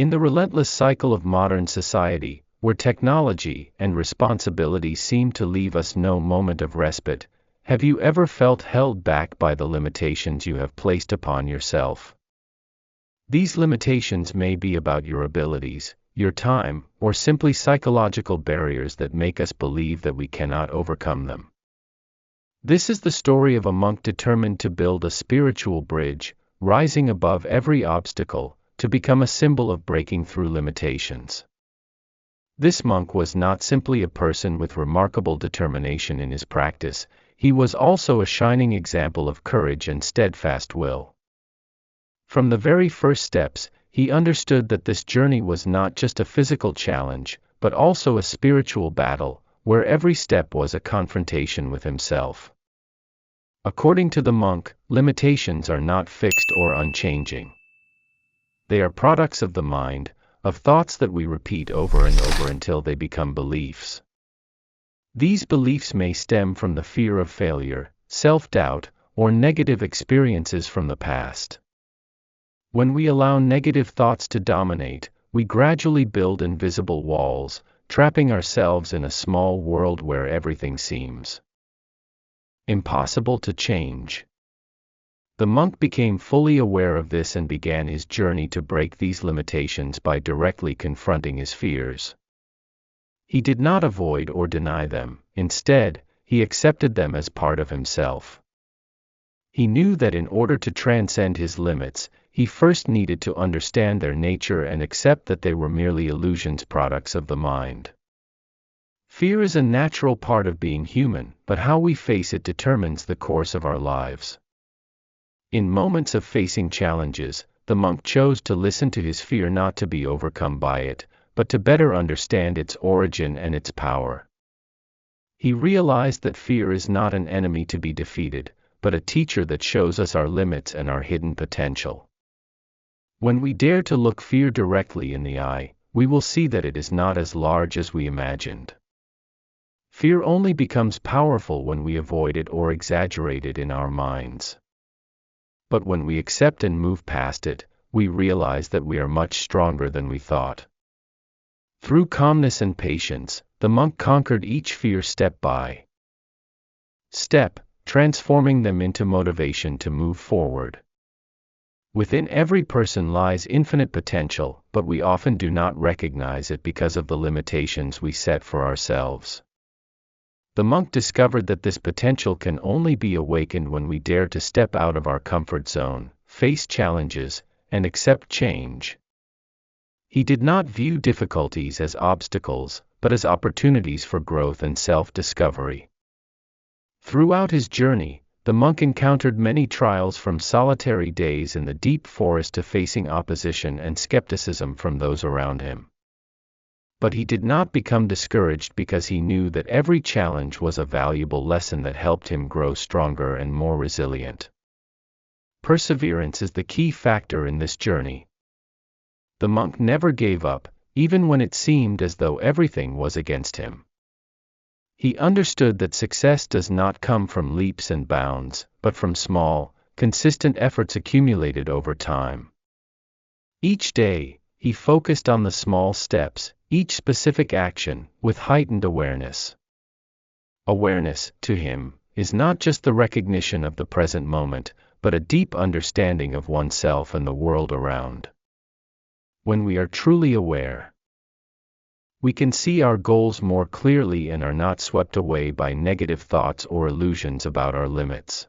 In the relentless cycle of modern society, where technology and responsibility seem to leave us no moment of respite, have you ever felt held back by the limitations you have placed upon yourself? These limitations may be about your abilities, your time, or simply psychological barriers that make us believe that we cannot overcome them. This is the story of a monk determined to build a spiritual bridge, rising above every obstacle, to become a symbol of breaking through limitations. This monk was not simply a person with remarkable determination in his practice, he was also a shining example of courage and steadfast will. From the very first steps, he understood that this journey was not just a physical challenge, but also a spiritual battle, where every step was a confrontation with himself. According to the monk, limitations are not fixed or unchanging. They are products of the mind, of thoughts that we repeat over and over until they become beliefs. These beliefs may stem from the fear of failure, self-doubt, or negative experiences from the past. When we allow negative thoughts to dominate, we gradually build invisible walls, trapping ourselves in a small world where everything seems impossible to change. The monk became fully aware of this and began his journey to break these limitations by directly confronting his fears. He did not avoid or deny them, instead, he accepted them as part of himself. He knew that in order to transcend his limits, he first needed to understand their nature and accept that they were merely illusions, products of the mind. Fear is a natural part of being human, but how we face it determines the course of our lives. In moments of facing challenges, the monk chose to listen to his fear, not to be overcome by it, but to better understand its origin and its power. He realized that fear is not an enemy to be defeated, but a teacher that shows us our limits and our hidden potential. When we dare to look fear directly in the eye, we will see that it is not as large as we imagined. Fear only becomes powerful when we avoid it or exaggerate it in our minds. But when we accept and move past it, we realize that we are much stronger than we thought. Through calmness and patience, the monk conquered each fear step by step, transforming them into motivation to move forward. Within every person lies infinite potential, but we often do not recognize it because of the limitations we set for ourselves. The monk discovered that this potential can only be awakened when we dare to step out of our comfort zone, face challenges, and accept change. He did not view difficulties as obstacles, but as opportunities for growth and self-discovery. Throughout his journey, the monk encountered many trials, from solitary days in the deep forest to facing opposition and skepticism from those around him. But he did not become discouraged because he knew that every challenge was a valuable lesson that helped him grow stronger and more resilient. Perseverance is the key factor in this journey. The monk never gave up, even when it seemed as though everything was against him. He understood that success does not come from leaps and bounds, but from small, consistent efforts accumulated over time. Each day, he focused on the small steps, each specific action, with heightened awareness. Awareness, to him, is not just the recognition of the present moment, but a deep understanding of oneself and the world around. When we are truly aware, we can see our goals more clearly and are not swept away by negative thoughts or illusions about our limits.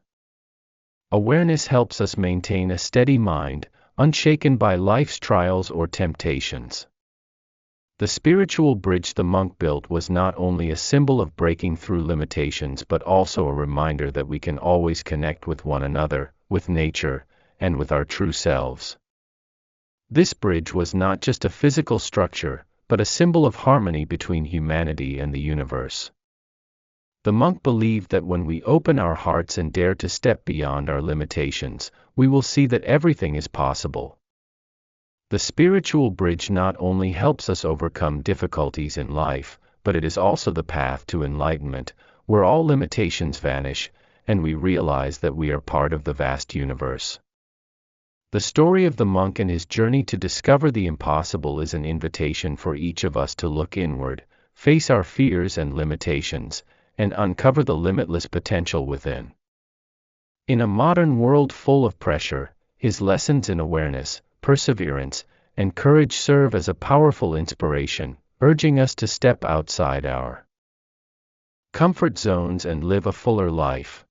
Awareness helps us maintain a steady mind, unshaken by life's trials or temptations. The spiritual bridge the monk built was not only a symbol of breaking through limitations but also a reminder that we can always connect with one another, with nature, and with our true selves. This bridge was not just a physical structure, but a symbol of harmony between humanity and the universe. The monk believed that when we open our hearts and dare to step beyond our limitations, we will see that everything is possible. The spiritual bridge not only helps us overcome difficulties in life, but it is also the path to enlightenment, where all limitations vanish, and we realize that we are part of the vast universe. The story of the monk and his journey to discover the impossible is an invitation for each of us to look inward, face our fears and limitations, and uncover the limitless potential within. In a modern world full of pressure, his lessons in awareness, perseverance, and courage serve as a powerful inspiration, urging us to step outside our comfort zones and live a fuller life.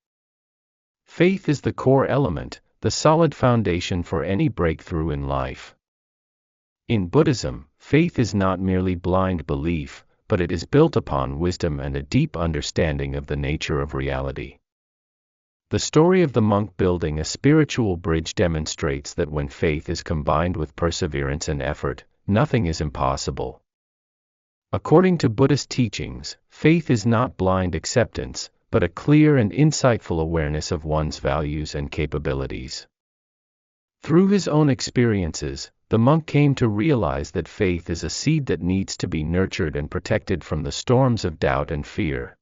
Faith is the core element, the solid foundation for any breakthrough in life. In Buddhism, faith is not merely blind belief, but it is built upon wisdom and a deep understanding of the nature of reality. The story of the monk building a spiritual bridge demonstrates that when faith is combined with perseverance and effort, nothing is impossible. According to Buddhist teachings, faith is not blind acceptance, but a clear and insightful awareness of one's values and capabilities. Through his own experiences, the monk came to realize that faith is a seed that needs to be nurtured and protected from the storms of doubt and fear.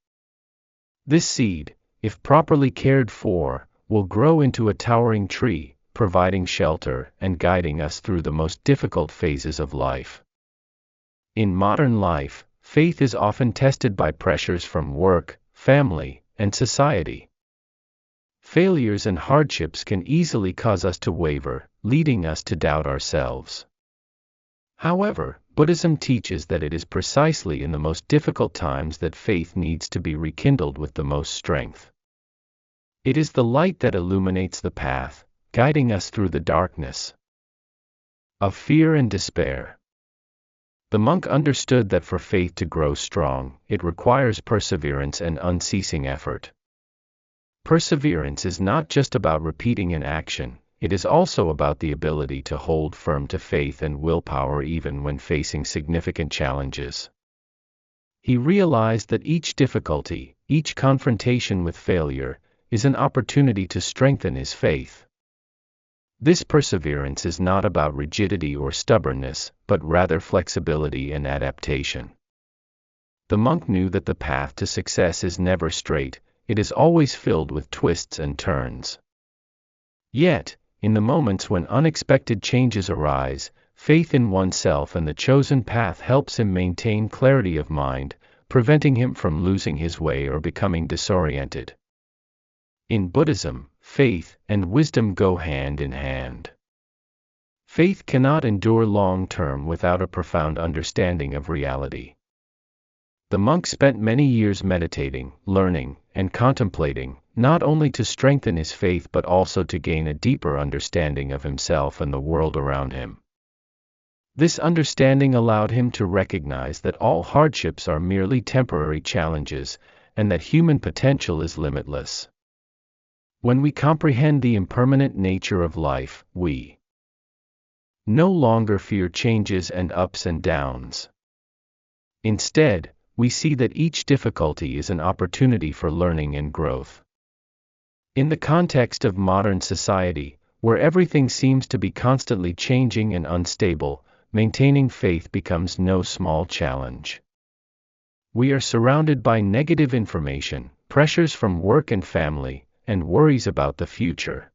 This seed, if properly cared for, will grow into a towering tree, providing shelter and guiding us through the most difficult phases of life. In modern life, faith is often tested by pressures from work, family, and society. Failures and hardships can easily cause us to waver, leading us to doubt ourselves. However, Buddhism teaches that it is precisely in the most difficult times that faith needs to be rekindled with the most strength. It is the light that illuminates the path, guiding us through the darkness of fear and despair. The monk understood that for faith to grow strong, it requires perseverance and unceasing effort. Perseverance is not just about repeating an action, it is also about the ability to hold firm to faith and willpower even when facing significant challenges. He realized that each difficulty, each confrontation with failure, is an opportunity to strengthen his faith. This perseverance is not about rigidity or stubbornness, but rather flexibility and adaptation. The monk knew that the path to success is never straight, it is always filled with twists and turns. Yet, in the moments when unexpected changes arise, faith in oneself and the chosen path helps him maintain clarity of mind, preventing him from losing his way or becoming disoriented. In Buddhism, faith and wisdom go hand in hand. Faith cannot endure long-term without a profound understanding of reality. The monk spent many years meditating, learning, and contemplating, not only to strengthen his faith but also to gain a deeper understanding of himself and the world around him. This understanding allowed him to recognize that all hardships are merely temporary challenges, and that human potential is limitless. When we comprehend the impermanent nature of life, we no longer fear changes and ups and downs. Instead, we see that each difficulty is an opportunity for learning and growth. In the context of modern society, where everything seems to be constantly changing and unstable, maintaining faith becomes no small challenge. We are surrounded by negative information, pressures from work and family, and worries about the future.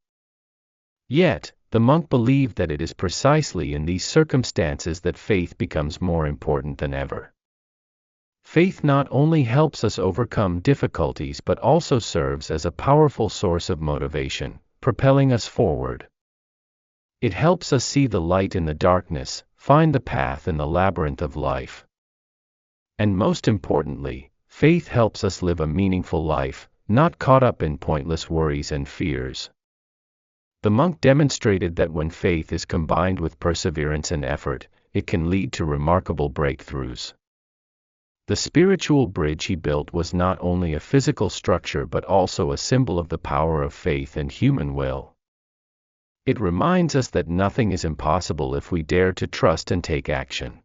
Yet, the monk believed that it is precisely in these circumstances that faith becomes more important than ever. Faith not only helps us overcome difficulties but also serves as a powerful source of motivation, propelling us forward. It helps us see the light in the darkness, find the path in the labyrinth of life. And most importantly, faith helps us live a meaningful life, not caught up in pointless worries and fears. The monk demonstrated that when faith is combined with perseverance and effort, it can lead to remarkable breakthroughs. The spiritual bridge he built was not only a physical structure but also a symbol of the power of faith and human will. It reminds us that nothing is impossible if we dare to trust and take action.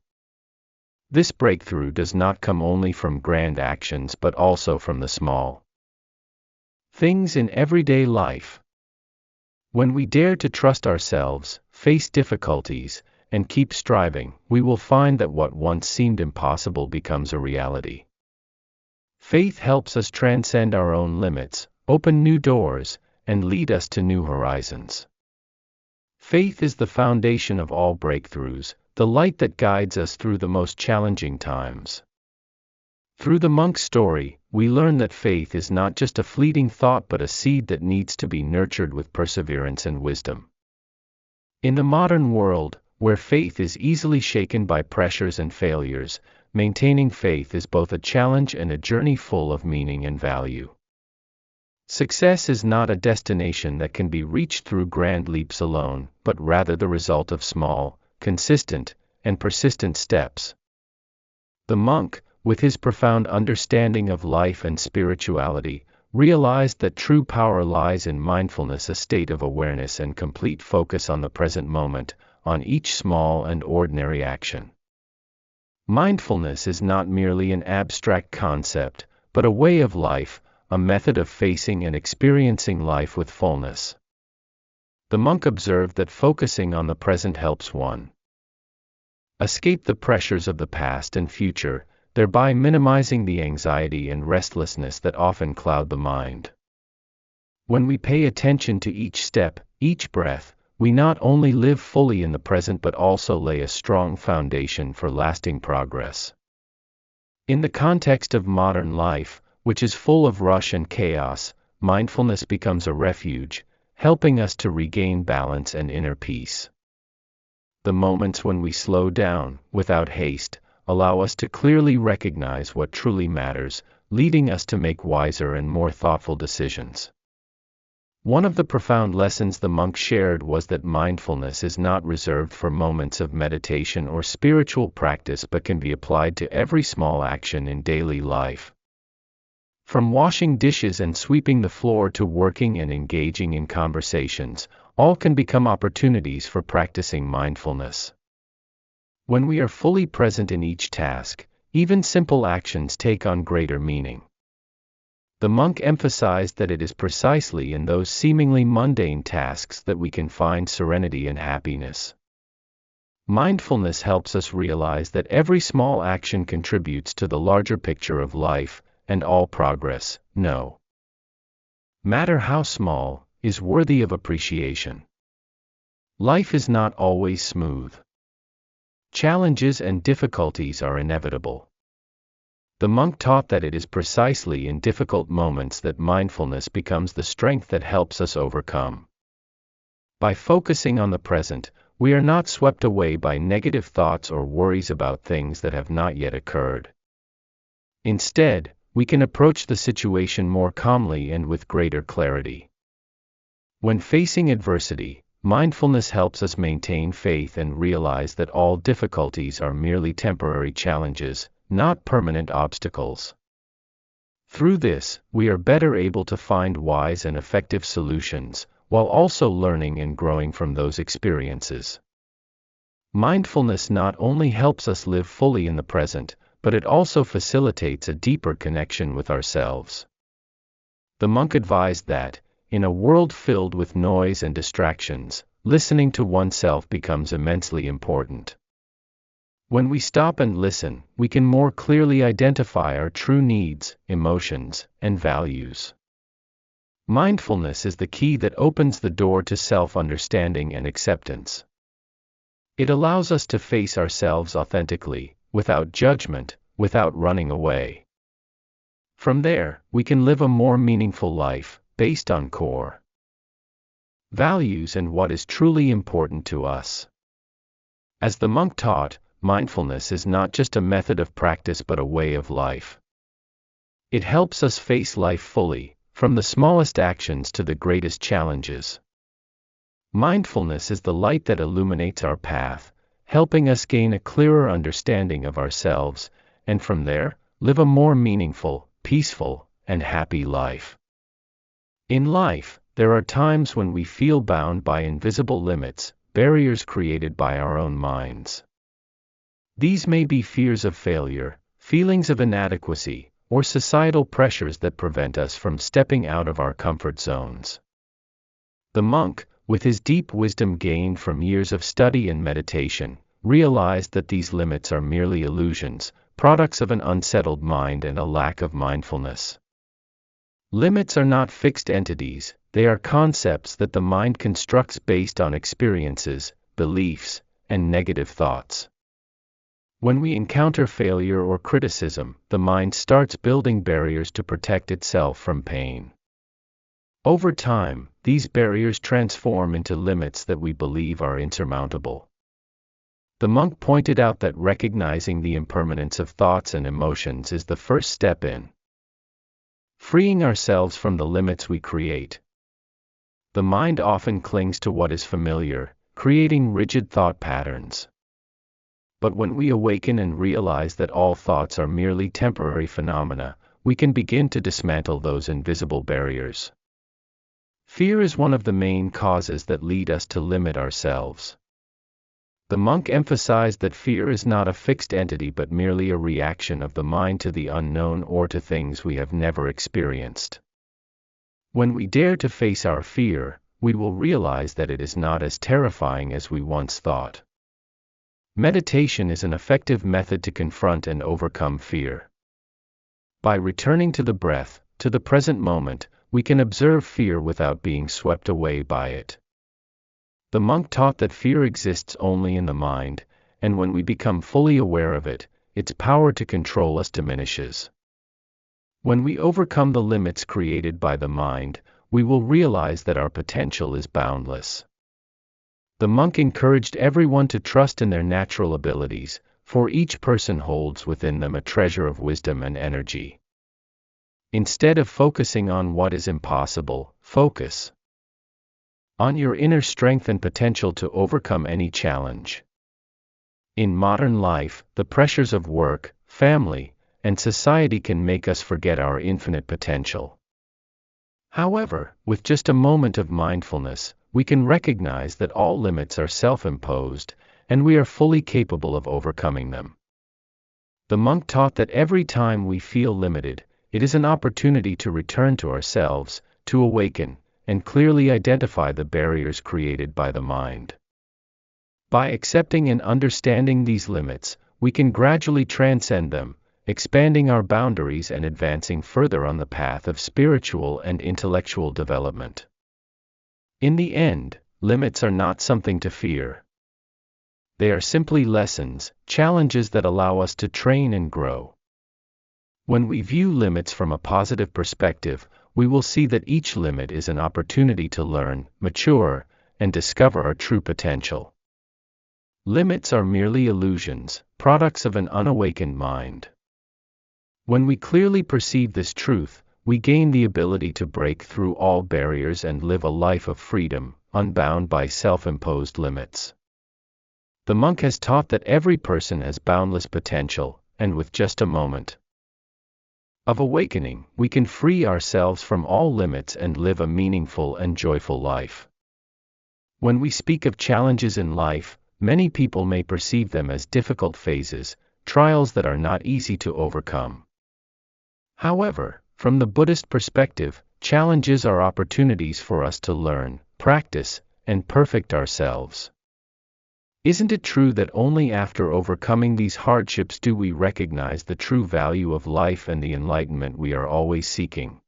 This breakthrough does not come only from grand actions but also from the small things in everyday life. When we dare to trust ourselves, face difficulties, and keep striving, we will find that what once seemed impossible becomes a reality. Faith helps us transcend our own limits, open new doors, and lead us to new horizons. Faith is the foundation of all breakthroughs, the light that guides us through the most challenging times. Through the monk's story, we learn that faith is not just a fleeting thought but a seed that needs to be nurtured with perseverance and wisdom. In the modern world, where faith is easily shaken by pressures and failures, maintaining faith is both a challenge and a journey full of meaning and value. Success is not a destination that can be reached through grand leaps alone, but rather the result of small, consistent, and persistent steps. The monk, with his profound understanding of life and spirituality, realized that true power lies in mindfulness, a state of awareness and complete focus on the present moment, on each small and ordinary action. Mindfulness is not merely an abstract concept, but a way of life, a method of facing and experiencing life with fullness. The monk observed that focusing on the present helps one escape the pressures of the past and future, thereby minimizing the anxiety and restlessness that often cloud the mind. When we pay attention to each step, each breath, we not only live fully in the present but also lay a strong foundation for lasting progress. In the context of modern life, which is full of rush and chaos, mindfulness becomes a refuge, helping us to regain balance and inner peace. The moments when we slow down, without haste, allow us to clearly recognize what truly matters, leading us to make wiser and more thoughtful decisions. One of the profound lessons the monk shared was that mindfulness is not reserved for moments of meditation or spiritual practice but can be applied to every small action in daily life. From washing dishes and sweeping the floor to working and engaging in conversations, all can become opportunities for practicing mindfulness. When we are fully present in each task, even simple actions take on greater meaning. The monk emphasized that it is precisely in those seemingly mundane tasks that we can find serenity and happiness. Mindfulness helps us realize that every small action contributes to the larger picture of life, and all progress, no matter how small, is worthy of appreciation. Life is not always smooth. Challenges and difficulties are inevitable. The monk taught that it is precisely in difficult moments that mindfulness becomes the strength that helps us overcome. By focusing on the present, we are not swept away by negative thoughts or worries about things that have not yet occurred. Instead, we can approach the situation more calmly and with greater clarity. When facing adversity, mindfulness helps us maintain faith and realize that all difficulties are merely temporary challenges, not permanent obstacles. Through this, we are better able to find wise and effective solutions, while also learning and growing from those experiences. Mindfulness not only helps us live fully in the present, but it also facilitates a deeper connection with ourselves. The monk advised that, in a world filled with noise and distractions, listening to oneself becomes immensely important. When we stop and listen, we can more clearly identify our true needs, emotions, and values. Mindfulness is the key that opens the door to self-understanding and acceptance. It allows us to face ourselves authentically, without judgment, without running away. From there, we can live a more meaningful life, based on core values and what is truly important to us. As the monk taught, mindfulness is not just a method of practice but a way of life. It helps us face life fully, from the smallest actions to the greatest challenges. Mindfulness is the light that illuminates our path, helping us gain a clearer understanding of ourselves, and from there, live a more meaningful, peaceful, and happy life. In life, there are times when we feel bound by invisible limits, barriers created by our own minds. These may be fears of failure, feelings of inadequacy, or societal pressures that prevent us from stepping out of our comfort zones. The monk, with his deep wisdom gained from years of study and meditation, realized that these limits are merely illusions, products of an unsettled mind and a lack of mindfulness. Limits are not fixed entities, they are concepts that the mind constructs based on experiences, beliefs, and negative thoughts. When we encounter failure or criticism, the mind starts building barriers to protect itself from pain. Over time, these barriers transform into limits that we believe are insurmountable. The monk pointed out that recognizing the impermanence of thoughts and emotions is the first step in freeing ourselves from the limits we create. The mind often clings to what is familiar, creating rigid thought patterns. But when we awaken and realize that all thoughts are merely temporary phenomena, we can begin to dismantle those invisible barriers. Fear is one of the main causes that lead us to limit ourselves. The monk emphasized that fear is not a fixed entity but merely a reaction of the mind to the unknown or to things we have never experienced. When we dare to face our fear, we will realize that it is not as terrifying as we once thought. Meditation is an effective method to confront and overcome fear. By returning to the breath, to the present moment, we can observe fear without being swept away by it. The monk taught that fear exists only in the mind, and when we become fully aware of it, its power to control us diminishes. When we overcome the limits created by the mind, we will realize that our potential is boundless. The monk encouraged everyone to trust in their natural abilities, for each person holds within them a treasure of wisdom and energy. Instead of focusing on what is impossible, focus on your inner strength and potential to overcome any challenge. In modern life, the pressures of work, family, and society can make us forget our infinite potential. However, with just a moment of mindfulness, we can recognize that all limits are self-imposed, and we are fully capable of overcoming them. The monk taught that every time we feel limited, it is an opportunity to return to ourselves, to awaken, and clearly identify the barriers created by the mind. By accepting and understanding these limits, we can gradually transcend them, expanding our boundaries and advancing further on the path of spiritual and intellectual development. In the end, limits are not something to fear. They are simply lessons, challenges that allow us to train and grow. When we view limits from a positive perspective, we will see that each limit is an opportunity to learn, mature, and discover our true potential. Limits are merely illusions, products of an unawakened mind. When we clearly perceive this truth, we gain the ability to break through all barriers and live a life of freedom, unbound by self-imposed limits. The monk has taught that every person has boundless potential, and with just a moment of awakening, we can free ourselves from all limits and live a meaningful and joyful life. When we speak of challenges in life, many people may perceive them as difficult phases, trials that are not easy to overcome. However, from the Buddhist perspective, challenges are opportunities for us to learn, practice, and perfect ourselves. Isn't it true that only after overcoming these hardships do we recognize the true value of life and the enlightenment we are always seeking?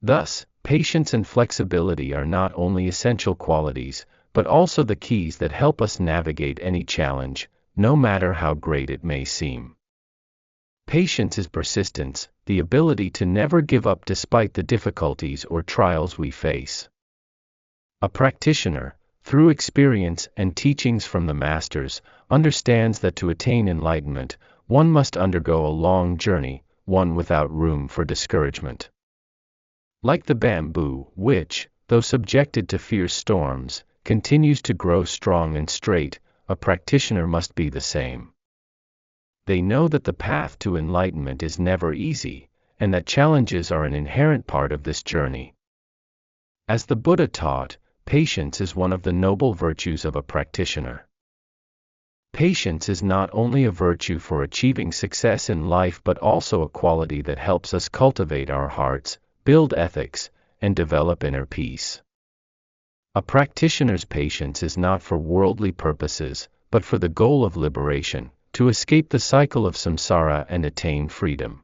Thus, patience and flexibility are not only essential qualities, but also the keys that help us navigate any challenge, no matter how great it may seem. Patience is persistence, the ability to never give up despite the difficulties or trials we face. A practitioner, through experience and teachings from the masters, understands that to attain enlightenment, one must undergo a long journey, one without room for discouragement. Like the bamboo, which, though subjected to fierce storms, continues to grow strong and straight, a practitioner must be the same. They know that the path to enlightenment is never easy, and that challenges are an inherent part of this journey. As the Buddha taught, patience is one of the noble virtues of a practitioner. Patience is not only a virtue for achieving success in life but also a quality that helps us cultivate our hearts, build ethics, and develop inner peace. A practitioner's patience is not for worldly purposes, but for the goal of liberation, to escape the cycle of samsara and attain freedom.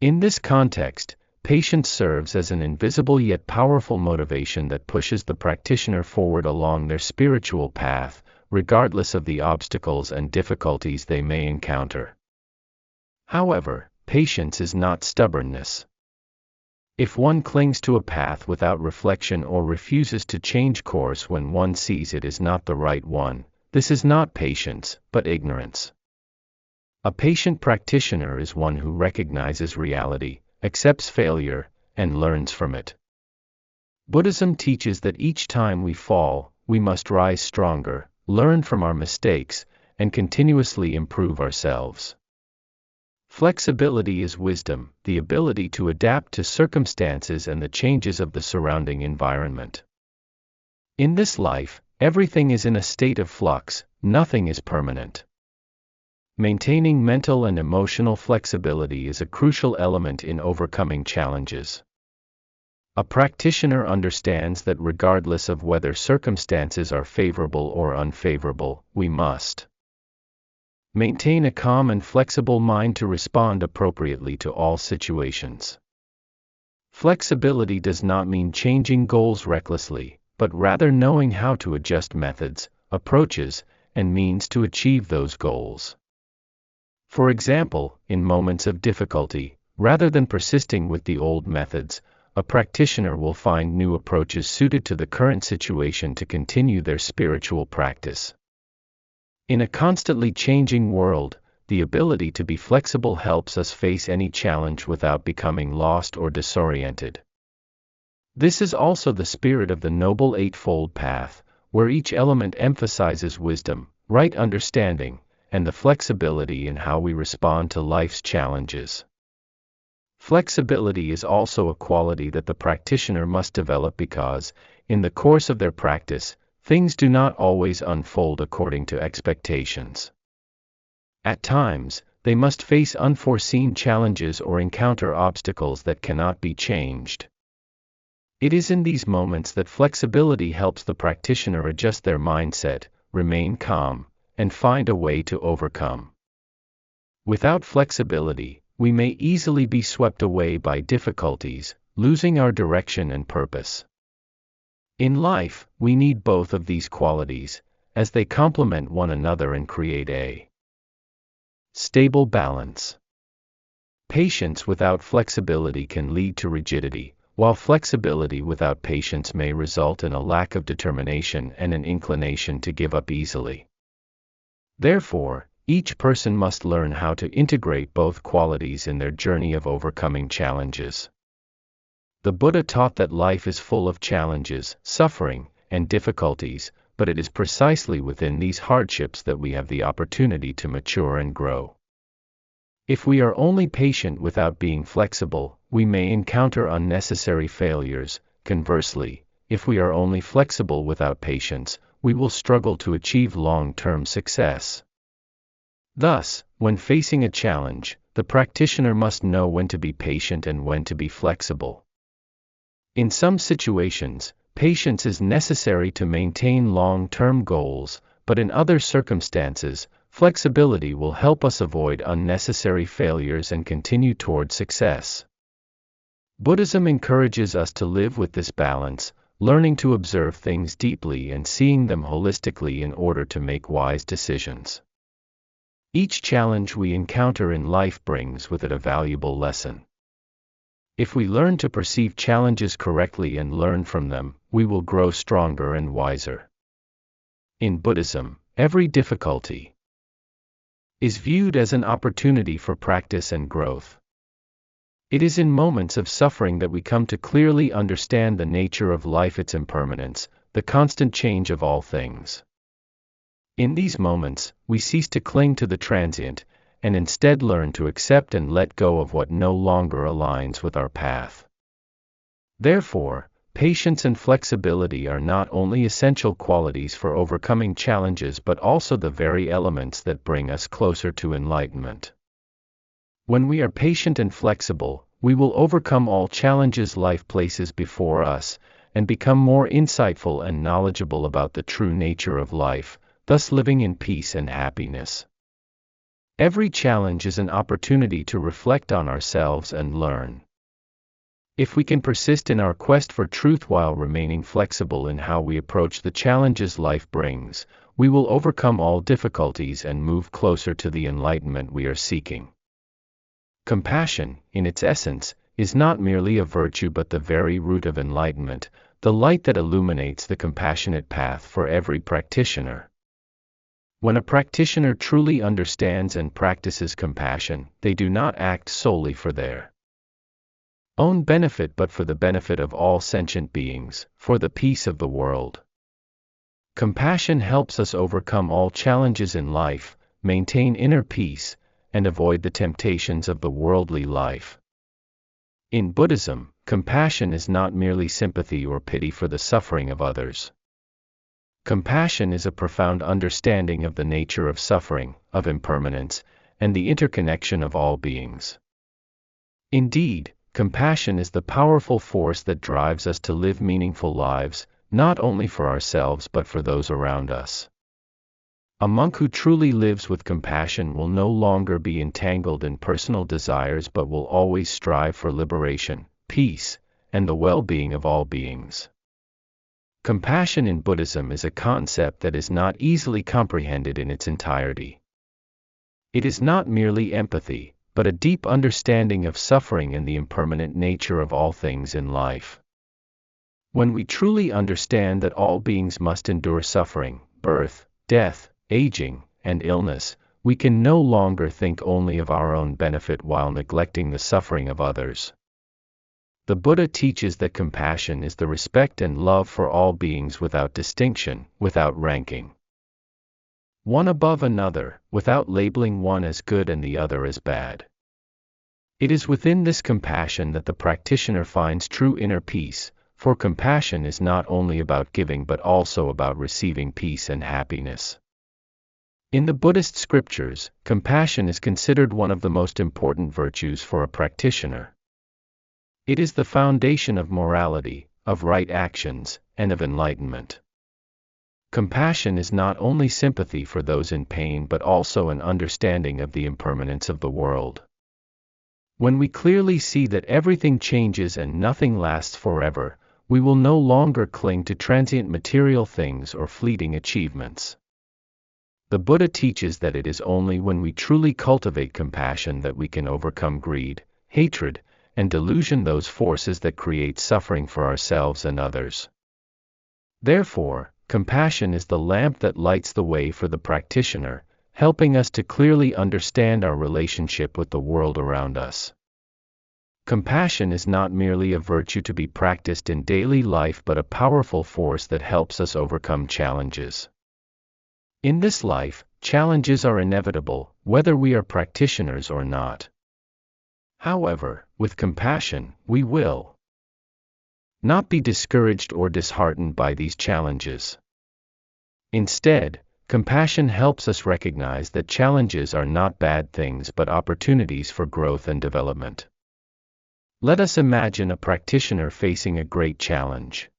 In this context, patience serves as an invisible yet powerful motivation that pushes the practitioner forward along their spiritual path, regardless of the obstacles and difficulties they may encounter. However, patience is not stubbornness. If one clings to a path without reflection or refuses to change course when one sees it is not the right one, this is not patience, but ignorance. A patient practitioner is one who recognizes reality, accepts failure, and learns from it. Buddhism teaches that each time we fall, we must rise stronger, learn from our mistakes, and continuously improve ourselves. Flexibility is wisdom, the ability to adapt to circumstances and the changes of the surrounding environment. In this life, everything is in a state of flux, nothing is permanent. Maintaining mental and emotional flexibility is a crucial element in overcoming challenges. A practitioner understands that regardless of whether circumstances are favorable or unfavorable, we must maintain a calm and flexible mind to respond appropriately to all situations. Flexibility does not mean changing goals recklessly, but rather knowing how to adjust methods, approaches, and means to achieve those goals. For example, in moments of difficulty, rather than persisting with the old methods, a practitioner will find new approaches suited to the current situation to continue their spiritual practice. In a constantly changing world, the ability to be flexible helps us face any challenge without becoming lost or disoriented. This is also the spirit of the Noble Eightfold Path, where each element emphasizes wisdom, right understanding, and the flexibility in how we respond to life's challenges. Flexibility is also a quality that the practitioner must develop because, in the course of their practice, things do not always unfold according to expectations. At times, they must face unforeseen challenges or encounter obstacles that cannot be changed. It is in these moments that flexibility helps the practitioner adjust their mindset, remain calm, and find a way to overcome. Without flexibility, we may easily be swept away by difficulties, losing our direction and purpose. In life, we need both of these qualities, as they complement one another and create a stable balance. Patience without flexibility can lead to rigidity, while flexibility without patience may result in a lack of determination and an inclination to give up easily. Therefore, each person must learn how to integrate both qualities in their journey of overcoming challenges. The Buddha taught that life is full of challenges, suffering, and difficulties, but it is precisely within these hardships that we have the opportunity to mature and grow. If we are only patient without being flexible, we may encounter unnecessary failures. Conversely, if we are only flexible without patience, we will struggle to achieve long-term success. Thus, when facing a challenge, the practitioner must know when to be patient and when to be flexible. In some situations, patience is necessary to maintain long-term goals, but in other circumstances, flexibility will help us avoid unnecessary failures and continue toward success. Buddhism encourages us to live with this balance, learning to observe things deeply and seeing them holistically in order to make wise decisions. Each challenge we encounter in life brings with it a valuable lesson. If we learn to perceive challenges correctly and learn from them, we will grow stronger and wiser. In Buddhism, every difficulty is viewed as an opportunity for practice and growth. It is in moments of suffering that we come to clearly understand the nature of life, its impermanence, the constant change of all things. In these moments, we cease to cling to the transient, and instead learn to accept and let go of what no longer aligns with our path. Therefore, patience and flexibility are not only essential qualities for overcoming challenges but also the very elements that bring us closer to enlightenment. When we are patient and flexible, we will overcome all challenges life places before us, and become more insightful and knowledgeable about the true nature of life, thus living in peace and happiness. Every challenge is an opportunity to reflect on ourselves and learn. If we can persist in our quest for truth while remaining flexible in how we approach the challenges life brings, we will overcome all difficulties and move closer to the enlightenment we are seeking. Compassion, in its essence, is not merely a virtue but the very root of enlightenment, the light that illuminates the compassionate path for every practitioner. When a practitioner truly understands and practices compassion, they do not act solely for their own benefit but for the benefit of all sentient beings, for the peace of the world. Compassion helps us overcome all challenges in life, maintain inner peace, and avoid the temptations of the worldly life. In Buddhism, compassion is not merely sympathy or pity for the suffering of others. Compassion is a profound understanding of the nature of suffering, of impermanence, and the interconnection of all beings. Indeed, compassion is the powerful force that drives us to live meaningful lives, not only for ourselves but for those around us. A monk who truly lives with compassion will no longer be entangled in personal desires but will always strive for liberation, peace, and the well-being of all beings. Compassion in Buddhism is a concept that is not easily comprehended in its entirety. It is not merely empathy, but a deep understanding of suffering and the impermanent nature of all things in life. When we truly understand that all beings must endure suffering, birth, death, aging, and illness, we can no longer think only of our own benefit while neglecting the suffering of others. The Buddha teaches that compassion is the respect and love for all beings without distinction, without ranking one above another, without labeling one as good and the other as bad. It is within this compassion that the practitioner finds true inner peace, for compassion is not only about giving but also about receiving peace and happiness. In the Buddhist scriptures, compassion is considered one of the most important virtues for a practitioner. It is the foundation of morality, of right actions, and of enlightenment. Compassion is not only sympathy for those in pain but also an understanding of the impermanence of the world. When we clearly see that everything changes and nothing lasts forever, we will no longer cling to transient material things or fleeting achievements. The Buddha teaches that it is only when we truly cultivate compassion that we can overcome greed, hatred, and delusion, those forces that create suffering for ourselves and others. Therefore, compassion is the lamp that lights the way for the practitioner, helping us to clearly understand our relationship with the world around us. Compassion is not merely a virtue to be practiced in daily life but a powerful force that helps us overcome challenges. In this life, challenges are inevitable, whether we are practitioners or not. However, with compassion, we will not be discouraged or disheartened by these challenges. Instead, compassion helps us recognize that challenges are not bad things but opportunities for growth and development. Let us imagine a practitioner facing a great challenge.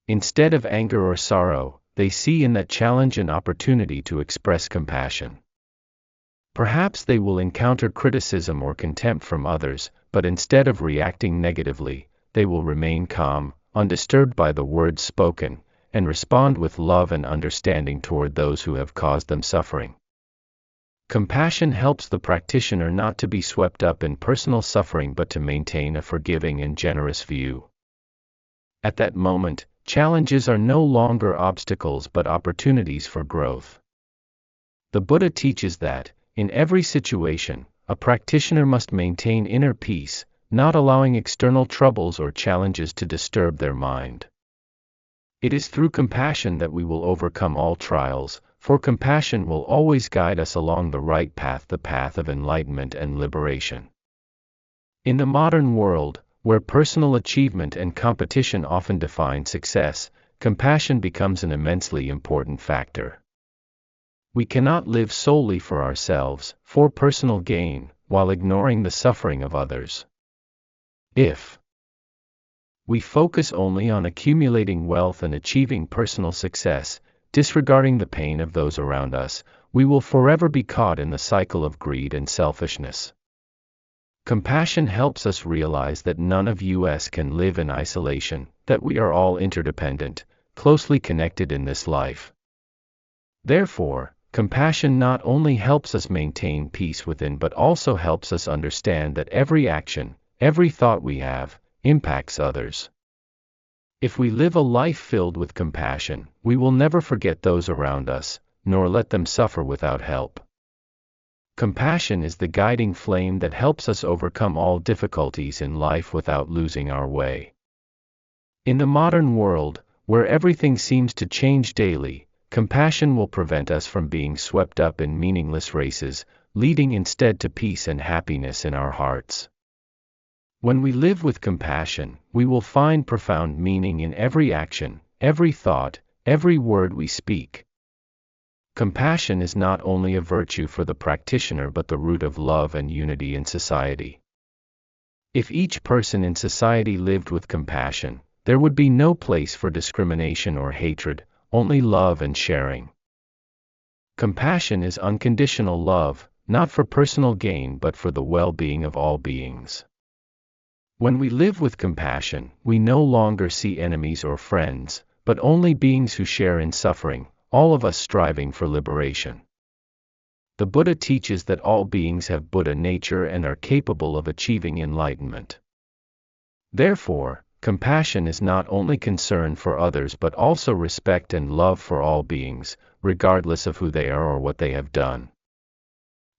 Instead of anger or sorrow, they see in that challenge an opportunity to express compassion. Perhaps they will encounter criticism or contempt from others, but instead of reacting negatively, they will remain calm, undisturbed by the words spoken, and respond with love and understanding toward those who have caused them suffering. Compassion helps the practitioner not to be swept up in personal suffering but to maintain a forgiving and generous view. At that moment, challenges are no longer obstacles but opportunities for growth. The Buddha teaches that, in every situation, a practitioner must maintain inner peace, not allowing external troubles or challenges to disturb their mind. It is through compassion that we will overcome all trials, for compassion will always guide us along the right path, the path of enlightenment and liberation. In the modern world, where personal achievement and competition often define success, compassion becomes an immensely important factor. We cannot live solely for ourselves, for personal gain, while ignoring the suffering of others. If we focus only on accumulating wealth and achieving personal success, disregarding the pain of those around us, we will forever be caught in the cycle of greed and selfishness. Compassion helps us realize that none of us can live in isolation, that we are all interdependent, closely connected in this life. Therefore, compassion not only helps us maintain peace within but also helps us understand that every action, every thought we have, impacts others. If we live a life filled with compassion, we will never forget those around us, nor let them suffer without help. Compassion is the guiding flame that helps us overcome all difficulties in life without losing our way. In the modern world, where everything seems to change daily, compassion will prevent us from being swept up in meaningless races, leading instead to peace and happiness in our hearts. When we live with compassion, we will find profound meaning in every action, every thought, every word we speak. Compassion is not only a virtue for the practitioner but the root of love and unity in society. If each person in society lived with compassion, there would be no place for discrimination or hatred, only love and sharing. Compassion is unconditional love, not for personal gain but for the well-being of all beings. When we live with compassion, we no longer see enemies or friends, but only beings who share in suffering, all of us striving for liberation. The Buddha teaches that all beings have Buddha nature and are capable of achieving enlightenment. Therefore, compassion is not only concern for others but also respect and love for all beings, regardless of who they are or what they have done.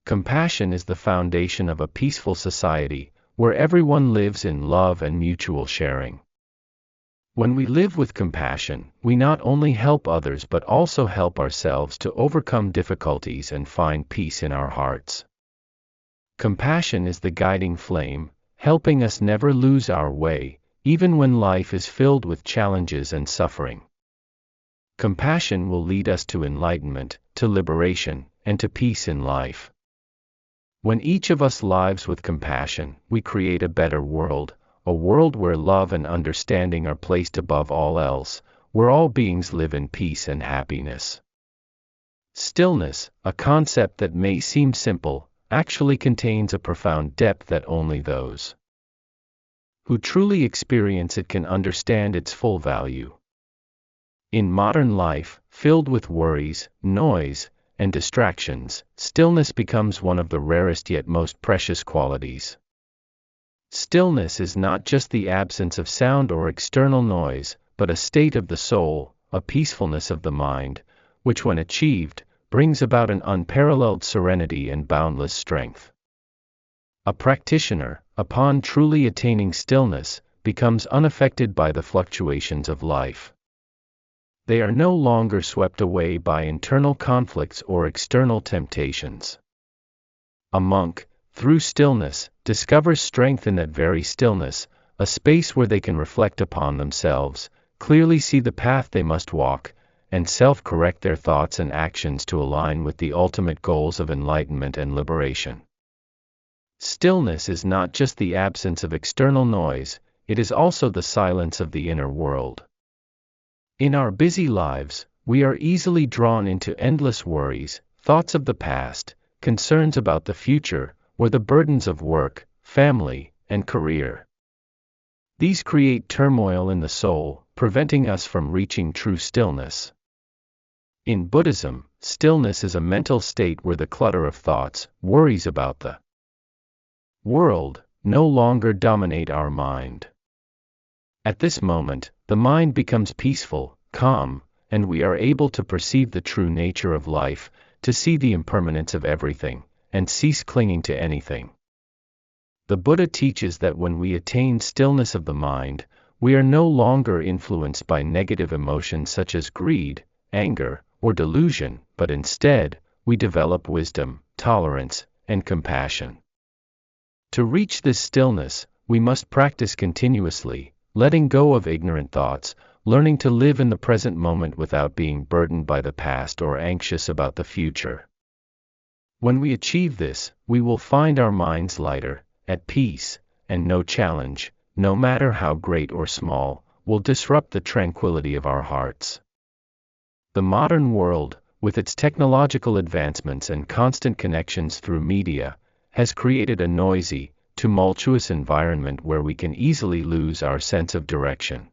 Compassion is the foundation of a peaceful society, where everyone lives in love and mutual sharing. When we live with compassion, we not only help others but also help ourselves to overcome difficulties and find peace in our hearts. Compassion is the guiding flame, helping us never lose our way, even when life is filled with challenges and suffering. Compassion will lead us to enlightenment, to liberation, and to peace in life. When each of us lives with compassion, we create a better world, a world where love and understanding are placed above all else, where all beings live in peace and happiness. Stillness, a concept that may seem simple, actually contains a profound depth that only those who truly experience it can understand its full value. In modern life, filled with worries, noise, and distractions, stillness becomes one of the rarest yet most precious qualities. Stillness is not just the absence of sound or external noise, but a state of the soul, a peacefulness of the mind, which when achieved, brings about an unparalleled serenity and boundless strength. A practitioner, upon truly attaining stillness, becomes unaffected by the fluctuations of life. They are no longer swept away by internal conflicts or external temptations. A monk, through stillness, discovers strength in that very stillness, a space where they can reflect upon themselves, clearly see the path they must walk, and self-correct their thoughts and actions to align with the ultimate goals of enlightenment and liberation. Stillness is not just the absence of external noise, it is also the silence of the inner world. In our busy lives, we are easily drawn into endless worries, thoughts of the past, concerns about the future, or the burdens of work, family, and career. These create turmoil in the soul, preventing us from reaching true stillness. In Buddhism, stillness is a mental state where the clutter of thoughts, worries about the world, no longer dominate our mind. At this moment, the mind becomes peaceful, calm, and we are able to perceive the true nature of life, to see the impermanence of everything, and cease clinging to anything. The Buddha teaches that when we attain stillness of the mind, we are no longer influenced by negative emotions such as greed, anger, or delusion, but instead, we develop wisdom, tolerance, and compassion. To reach this stillness, we must practice continuously, letting go of ignorant thoughts, learning to live in the present moment without being burdened by the past or anxious about the future. When we achieve this, we will find our minds lighter, at peace, and no challenge, no matter how great or small, will disrupt the tranquility of our hearts. The modern world, with its technological advancements and constant connections through media, has created a noisy, tumultuous environment where we can easily lose our sense of direction.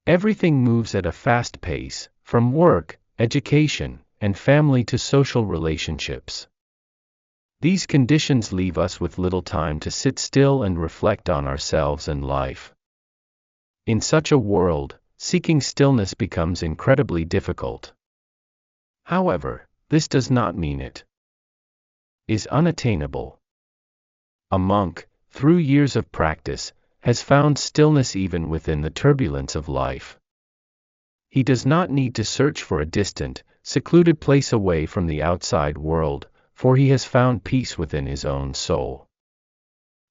Everything moves at a fast pace, from work, education, and family to social relationships. These conditions leave us with little time to sit still and reflect on ourselves and life. In such a world, seeking stillness becomes incredibly difficult. However, this does not mean it is unattainable. A monk, through years of practice, has found stillness even within the turbulence of life. He does not need to search for a distant, secluded place away from the outside world, for he has found peace within his own soul.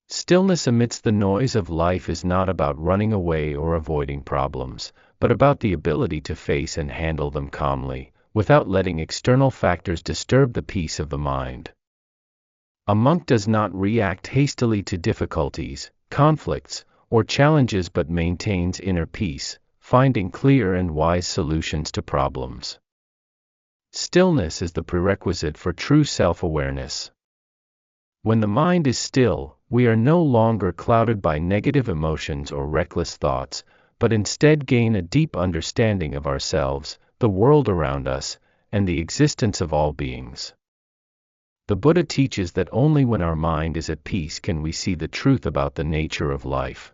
Stillness amidst the noise of life is not about running away or avoiding problems, but about the ability to face and handle them calmly, without letting external factors disturb the peace of the mind. A monk does not react hastily to difficulties, conflicts, or challenges but maintains inner peace, finding clear and wise solutions to problems. Stillness is the prerequisite for true self-awareness. When the mind is still, we are no longer clouded by negative emotions or reckless thoughts, but instead gain a deep understanding of ourselves, the world around us, and the existence of all beings. The Buddha teaches that only when our mind is at peace can we see the truth about the nature of life.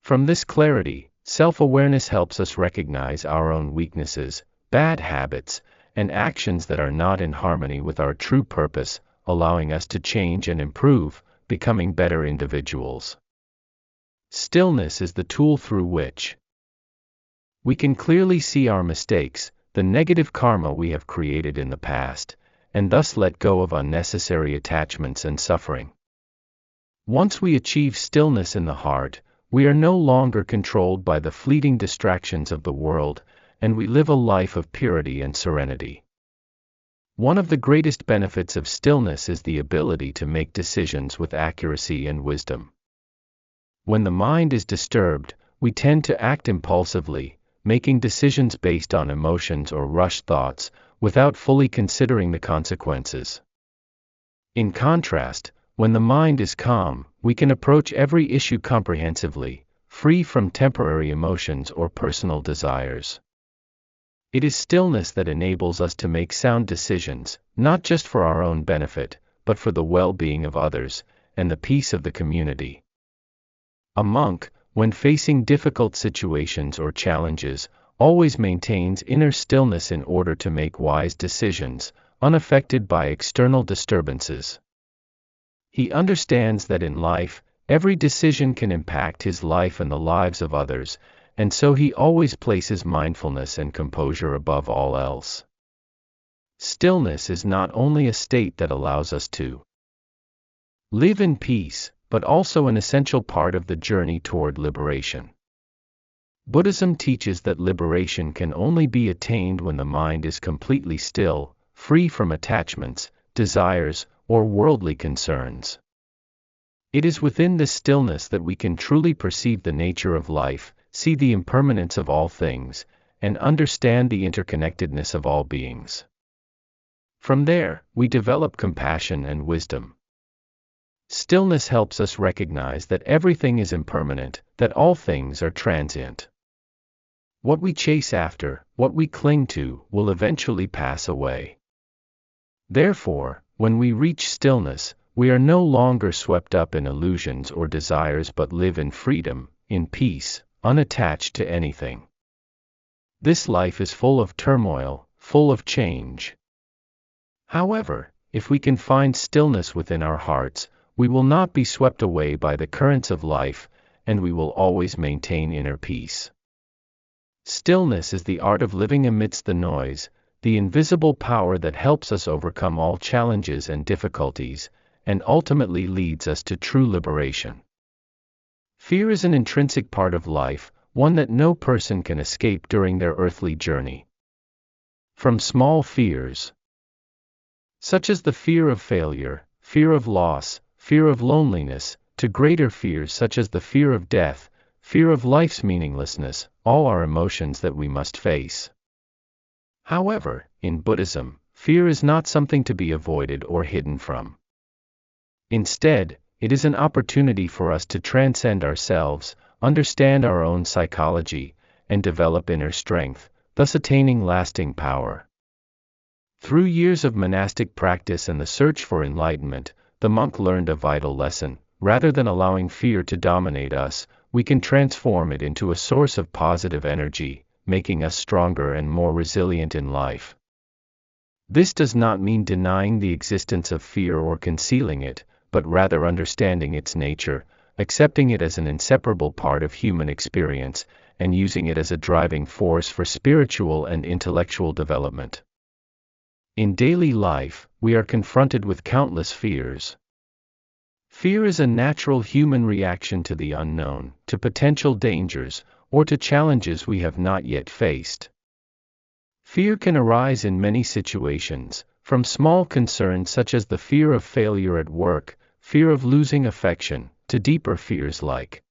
From this clarity, self-awareness helps us recognize our own weaknesses, bad habits, and actions that are not in harmony with our true purpose, allowing us to change and improve, becoming better individuals. Stillness is the tool through which we can clearly see our mistakes, the negative karma we have created in the past, and thus let go of unnecessary attachments and suffering. Once we achieve stillness in the heart, we are no longer controlled by the fleeting distractions of the world, and we live a life of purity and serenity. One of the greatest benefits of stillness is the ability to make decisions with accuracy and wisdom. When the mind is disturbed, we tend to act impulsively, making decisions based on emotions or rushed thoughts, without fully considering the consequences. In contrast, when the mind is calm, we can approach every issue comprehensively, free from temporary emotions or personal desires. It is stillness that enables us to make sound decisions, not just for our own benefit, but for the well-being of others, and the peace of the community. A monk, when facing difficult situations or challenges, always maintains inner stillness in order to make wise decisions, unaffected by external disturbances. He understands that in life, every decision can impact his life and the lives of others, and so he always places mindfulness and composure above all else. Stillness is not only a state that allows us to live in peace, but also an essential part of the journey toward liberation. Buddhism teaches that liberation can only be attained when the mind is completely still, free from attachments, desires, or worldly concerns. It is within this stillness that we can truly perceive the nature of life, see the impermanence of all things, and understand the interconnectedness of all beings. From there, we develop compassion and wisdom. Stillness helps us recognize that everything is impermanent, that all things are transient. What we chase after, what we cling to, will eventually pass away. Therefore, when we reach stillness, we are no longer swept up in illusions or desires but live in freedom, in peace, unattached to anything. This life is full of turmoil, full of change. However, if we can find stillness within our hearts, we will not be swept away by the currents of life, and we will always maintain inner peace. Stillness is the art of living amidst the noise, the invisible power that helps us overcome all challenges and difficulties, and ultimately leads us to true liberation. Fear is an intrinsic part of life, one that no person can escape during their earthly journey. From small fears, such as the fear of failure, fear of loss, fear of loneliness, to greater fears such as the fear of death, fear of life's meaninglessness, all are emotions that we must face. However, in Buddhism, fear is not something to be avoided or hidden from. Instead, it is an opportunity for us to transcend ourselves, understand our own psychology, and develop inner strength, thus attaining lasting power. Through years of monastic practice and the search for enlightenment, the monk learned a vital lesson: rather than allowing fear to dominate us, we can transform it into a source of positive energy, making us stronger and more resilient in life. This does not mean denying the existence of fear or concealing it, but rather understanding its nature, accepting it as an inseparable part of human experience, and using it as a driving force for spiritual and intellectual development. In daily life, we are confronted with countless fears. Fear is a natural human reaction to the unknown, to potential dangers, or to challenges we have not yet faced. Fear can arise in many situations, from small concerns such as the fear of failure at work, fear of losing affection, to deeper fears like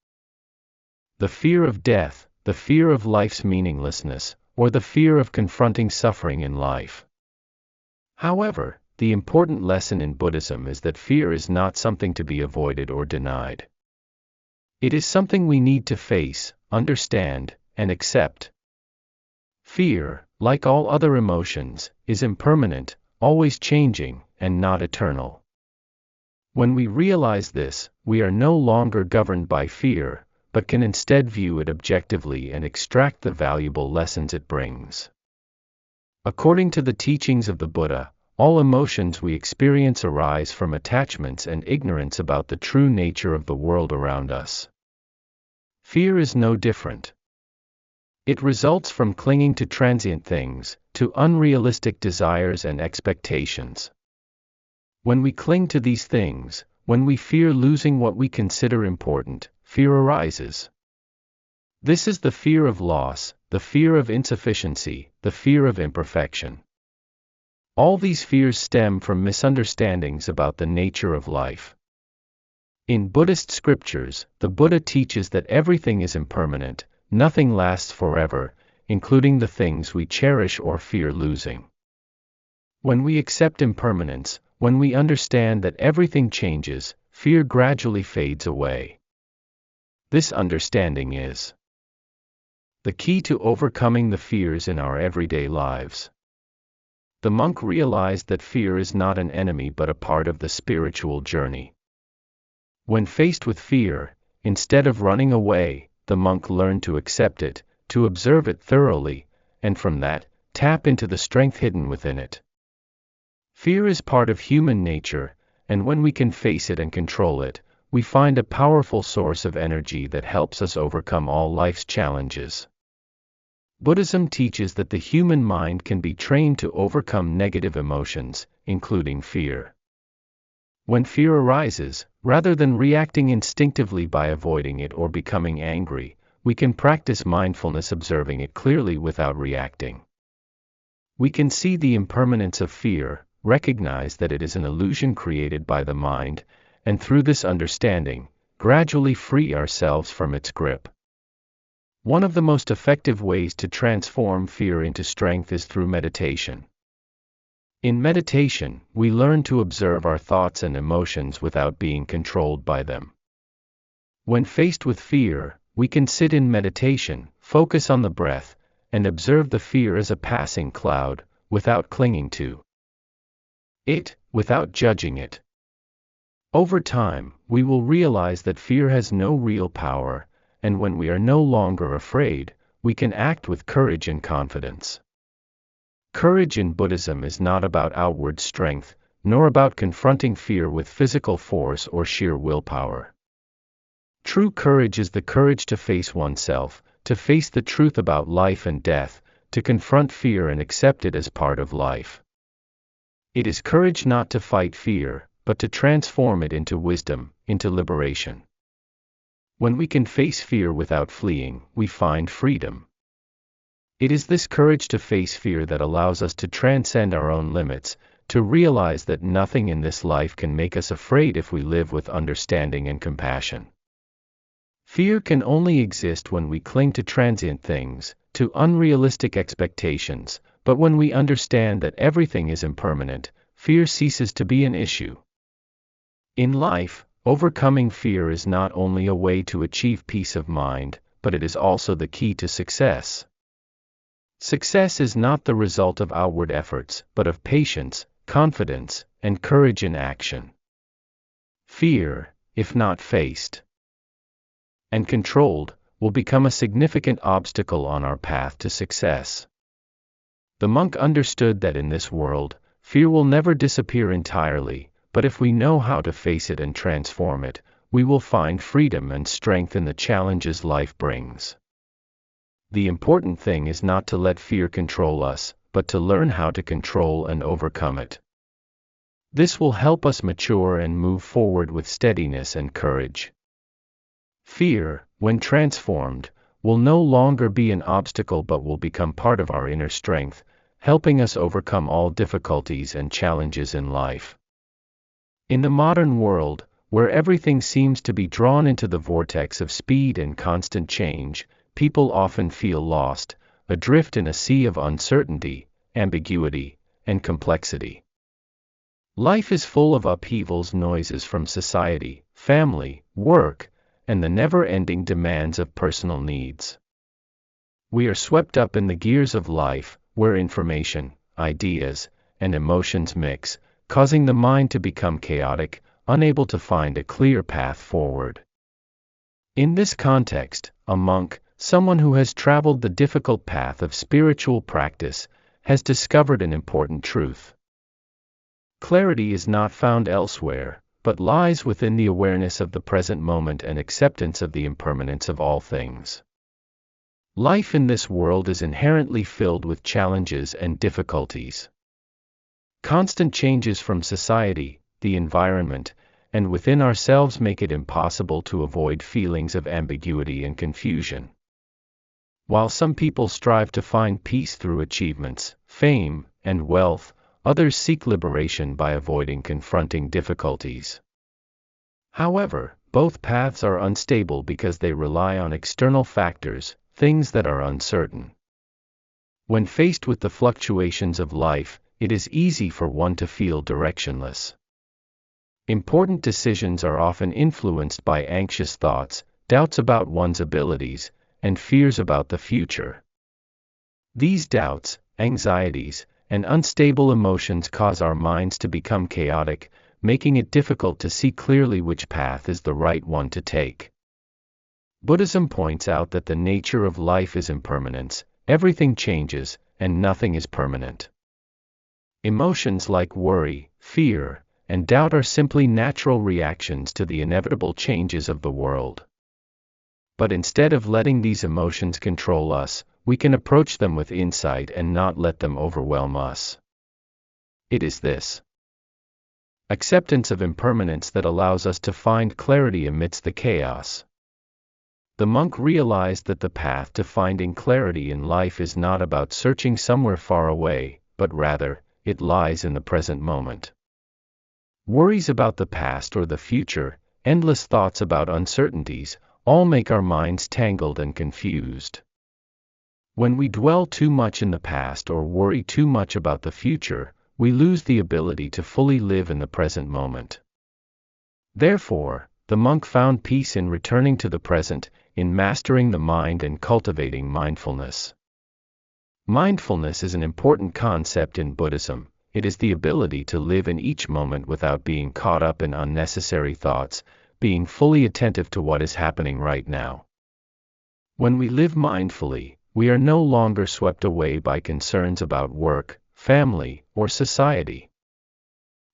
the fear of death, the fear of life's meaninglessness, or the fear of confronting suffering in life. However, the important lesson in Buddhism is that fear is not something to be avoided or denied. It is something we need to face, understand, and accept. Fear, like all other emotions, is impermanent, always changing, and not eternal. When we realize this, we are no longer governed by fear, but can instead view it objectively and extract the valuable lessons it brings. According to the teachings of the Buddha, all emotions we experience arise from attachments and ignorance about the true nature of the world around us. Fear is no different. It results from clinging to transient things, to unrealistic desires and expectations. When we cling to these things, when we fear losing what we consider important, fear arises. This is the fear of loss, the fear of insufficiency, the fear of imperfection. All these fears stem from misunderstandings about the nature of life. In Buddhist scriptures, the Buddha teaches that everything is impermanent, nothing lasts forever, including the things we cherish or fear losing. When we accept impermanence, when we understand that everything changes, fear gradually fades away. This understanding is the key to overcoming the fears in our everyday lives. The monk realized that fear is not an enemy but a part of the spiritual journey. When faced with fear, instead of running away, the monk learned to accept it, to observe it thoroughly, and from that, tap into the strength hidden within it. Fear is part of human nature, and when we can face it and control it, we find a powerful source of energy that helps us overcome all life's challenges. Buddhism teaches that the human mind can be trained to overcome negative emotions, including fear. When fear arises, rather than reacting instinctively by avoiding it or becoming angry, we can practice mindfulness, observing it clearly without reacting. We can see the impermanence of fear, recognize that it is an illusion created by the mind, and through this understanding, gradually free ourselves from its grip. One of the most effective ways to transform fear into strength is through meditation. In meditation, we learn to observe our thoughts and emotions without being controlled by them. When faced with fear, we can sit in meditation, focus on the breath, and observe the fear as a passing cloud, without clinging to it, without judging it. Over time, we will realize that fear has no real power, and when we are no longer afraid, we can act with courage and confidence. Courage in Buddhism is not about outward strength, nor about confronting fear with physical force or sheer willpower. True courage is the courage to face oneself, to face the truth about life and death, to confront fear and accept it as part of life. It is courage not to fight fear, but to transform it into wisdom, into liberation. When we can face fear without fleeing, we find freedom. It is this courage to face fear that allows us to transcend our own limits, to realize that nothing in this life can make us afraid if we live with understanding and compassion. Fear can only exist when we cling to transient things, to unrealistic expectations, but when we understand that everything is impermanent, fear ceases to be an issue. In life, Overcoming fear is not only a way to achieve peace of mind, but it is also the key to success. Success is not the result of outward efforts, but of patience, confidence, and courage in action. Fear, if not faced and controlled, will become a significant obstacle on our path to success. The monk understood that in this world, fear will never disappear entirely, but if we know how to face it and transform it, we will find freedom and strength in the challenges life brings. The important thing is not to let fear control us, but to learn how to control and overcome it. This will help us mature and move forward with steadiness and courage. Fear, when transformed, will no longer be an obstacle but will become part of our inner strength, helping us overcome all difficulties and challenges in life. In the modern world, where everything seems to be drawn into the vortex of speed and constant change, people often feel lost, adrift in a sea of uncertainty, ambiguity, and complexity. Life is full of upheavals, noises from society, family, work, and the never-ending demands of personal needs. We are swept up in the gears of life, where information, ideas, and emotions mix, causing the mind to become chaotic, unable to find a clear path forward. In this context, a monk, someone who has traveled the difficult path of spiritual practice, has discovered an important truth. Clarity is not found elsewhere, but lies within the awareness of the present moment and acceptance of the impermanence of all things. Life in this world is inherently filled with challenges and difficulties. Constant changes from society, the environment, and within ourselves make it impossible to avoid feelings of ambiguity and confusion. While some people strive to find peace through achievements, fame, and wealth, others seek liberation by avoiding confronting difficulties. However, both paths are unstable because they rely on external factors, things that are uncertain. When faced with the fluctuations of life, it is easy for one to feel directionless. Important decisions are often influenced by anxious thoughts, doubts about one's abilities, and fears about the future. These doubts, anxieties, and unstable emotions cause our minds to become chaotic, making it difficult to see clearly which path is the right one to take. Buddhism points out that the nature of life is impermanence, everything changes, and nothing is permanent. Emotions like worry, fear, and doubt are simply natural reactions to the inevitable changes of the world. But instead of letting these emotions control us, we can approach them with insight and not let them overwhelm us. It is this acceptance of impermanence that allows us to find clarity amidst the chaos. The monk realized that the path to finding clarity in life is not about searching somewhere far away, but rather, it lies in the present moment. Worries about the past or the future, endless thoughts about uncertainties, all make our minds tangled and confused. When we dwell too much in the past or worry too much about the future, we lose the ability to fully live in the present moment. Therefore, the monk found peace in returning to the present, in mastering the mind and cultivating mindfulness. Mindfulness is an important concept in Buddhism. It is the ability to live in each moment without being caught up in unnecessary thoughts, being fully attentive to what is happening right now. When we live mindfully, we are no longer swept away by concerns about work, family, or society.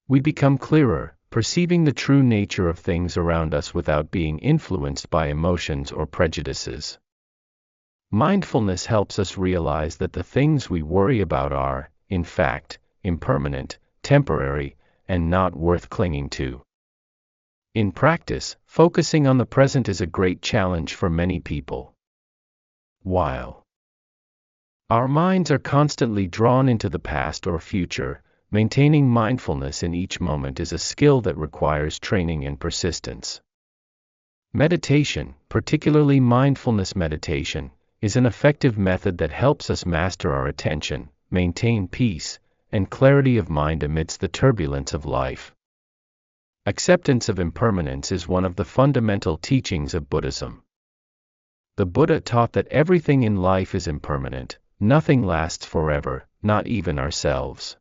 We become clearer, perceiving the true nature of things around us without being influenced by emotions or prejudices. Mindfulness helps us realize that the things we worry about are, in fact, impermanent, temporary, and not worth clinging to. In practice, focusing on the present is a great challenge for many people. While our minds are constantly drawn into the past or future, maintaining mindfulness in each moment is a skill that requires training and persistence. Meditation, particularly mindfulness meditation, is an effective method that helps us master our attention, maintain peace, and clarity of mind amidst the turbulence of life. Acceptance of impermanence is one of the fundamental teachings of Buddhism. The Buddha taught that everything in life is impermanent, nothing lasts forever, not even ourselves.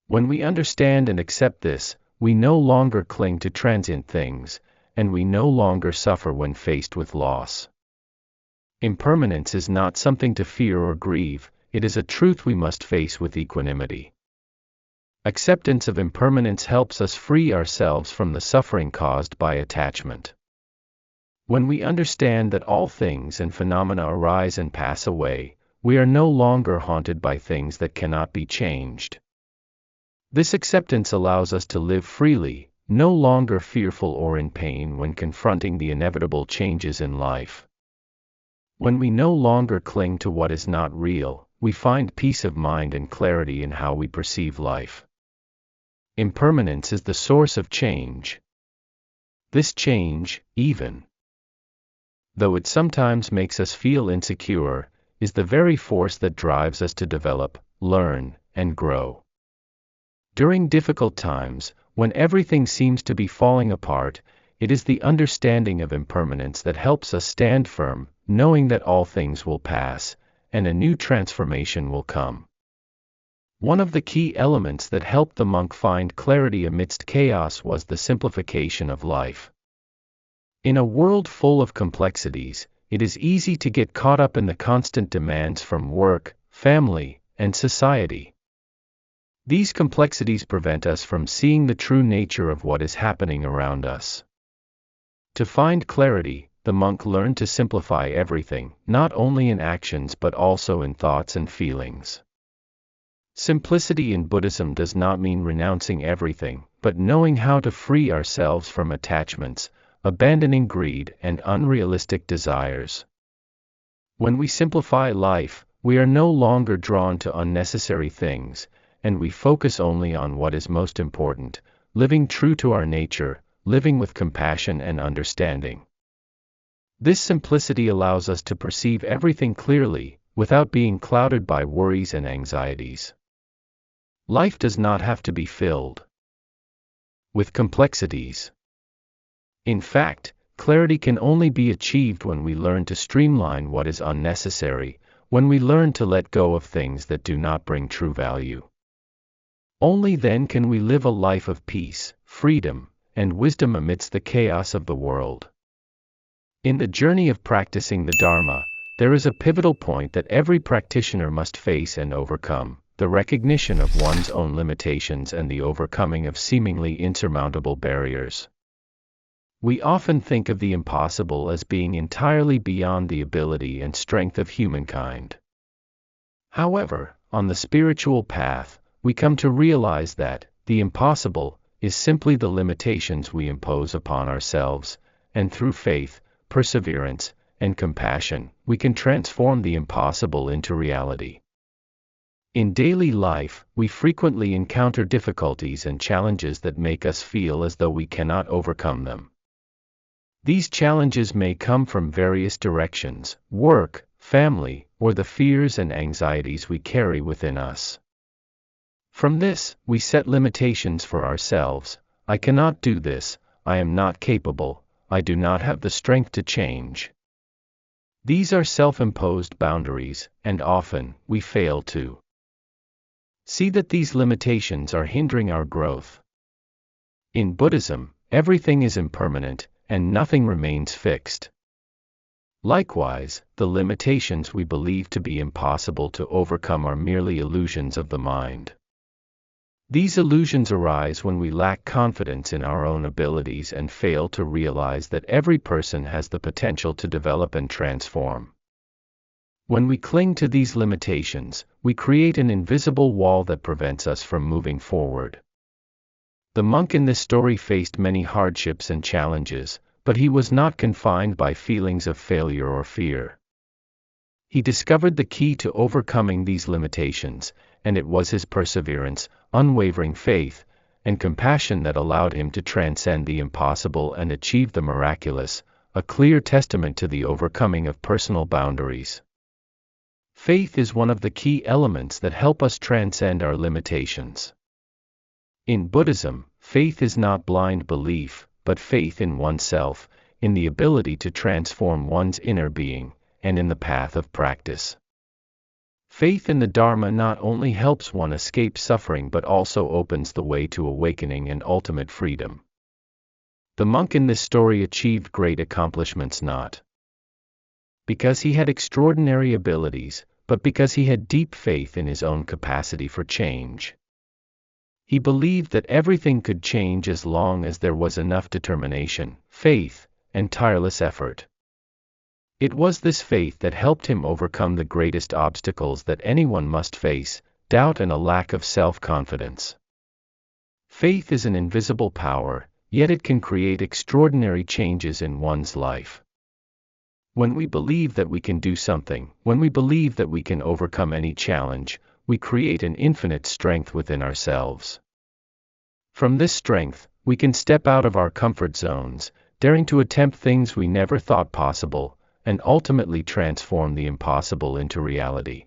When we understand and accept this, we no longer cling to transient things, and we no longer suffer when faced with loss. Impermanence is not something to fear or grieve, it is a truth we must face with equanimity. Acceptance of impermanence helps us free ourselves from the suffering caused by attachment. When we understand that all things and phenomena arise and pass away, we are no longer haunted by things that cannot be changed. This acceptance allows us to live freely, no longer fearful or in pain when confronting the inevitable changes in life. When we no longer cling to what is not real, we find peace of mind and clarity in how we perceive life. Impermanence is the source of change. This change, even though it sometimes makes us feel insecure, is the very force that drives us to develop, learn, and grow. During difficult times, when everything seems to be falling apart, it is the understanding of impermanence that helps us stand firm, knowing that all things will pass, and a new transformation will come. One of the key elements that helped the monk find clarity amidst chaos was the simplification of life. In a world full of complexities, it is easy to get caught up in the constant demands from work, family, and society. These complexities prevent us from seeing the true nature of what is happening around us. To find clarity, the monk learned to simplify everything, not only in actions but also in thoughts and feelings. Simplicity in Buddhism does not mean renouncing everything, but knowing how to free ourselves from attachments, abandoning greed and unrealistic desires. When we simplify life, we are no longer drawn to unnecessary things, and we focus only on what is most important, living true to our nature, living with compassion and understanding. This simplicity allows us to perceive everything clearly, without being clouded by worries and anxieties. Life does not have to be filled with complexities. In fact, clarity can only be achieved when we learn to streamline what is unnecessary, when we learn to let go of things that do not bring true value. Only then can we live a life of peace, freedom, and wisdom amidst the chaos of the world. In the journey of practicing the Dharma, there is a pivotal point that every practitioner must face and overcome: the recognition of one's own limitations and the overcoming of seemingly insurmountable barriers. We often think of the impossible as being entirely beyond the ability and strength of humankind. However, on the spiritual path, we come to realize that the impossible is simply the limitations we impose upon ourselves, and through faith, perseverance, and compassion, we can transform the impossible into reality. In daily life, we frequently encounter difficulties and challenges that make us feel as though we cannot overcome them. These challenges may come from various directions: work, family, or the fears and anxieties we carry within us. From this, we set limitations for ourselves: I cannot do this, I am not capable, I do not have the strength to change. These are self-imposed boundaries, and often, we fail to see that these limitations are hindering our growth. In Buddhism, everything is impermanent, and nothing remains fixed. Likewise, the limitations we believe to be impossible to overcome are merely illusions of the mind. These illusions arise when we lack confidence in our own abilities and fail to realize that every person has the potential to develop and transform. When we cling to these limitations, we create an invisible wall that prevents us from moving forward. The monk in this story faced many hardships and challenges, but he was not confined by feelings of failure or fear. He discovered the key to overcoming these limitations, and it was his perseverance, unwavering faith, and compassion that allowed him to transcend the impossible and achieve the miraculous, a clear testament to the overcoming of personal boundaries. Faith is one of the key elements that help us transcend our limitations. In Buddhism, faith is not blind belief, but faith in oneself, in the ability to transform one's inner being, and in the path of practice. Faith in the Dharma not only helps one escape suffering but also opens the way to awakening and ultimate freedom. The monk in this story achieved great accomplishments not because he had extraordinary abilities, but because he had deep faith in his own capacity for change. He believed that everything could change as long as there was enough determination, faith, and tireless effort. It was this faith that helped him overcome the greatest obstacles that anyone must face, doubt and a lack of self-confidence. Faith is an invisible power, yet it can create extraordinary changes in one's life. When we believe that we can do something, when we believe that we can overcome any challenge, we create an infinite strength within ourselves. From this strength, we can step out of our comfort zones, daring to attempt things we never thought possible, and ultimately transform the impossible into reality.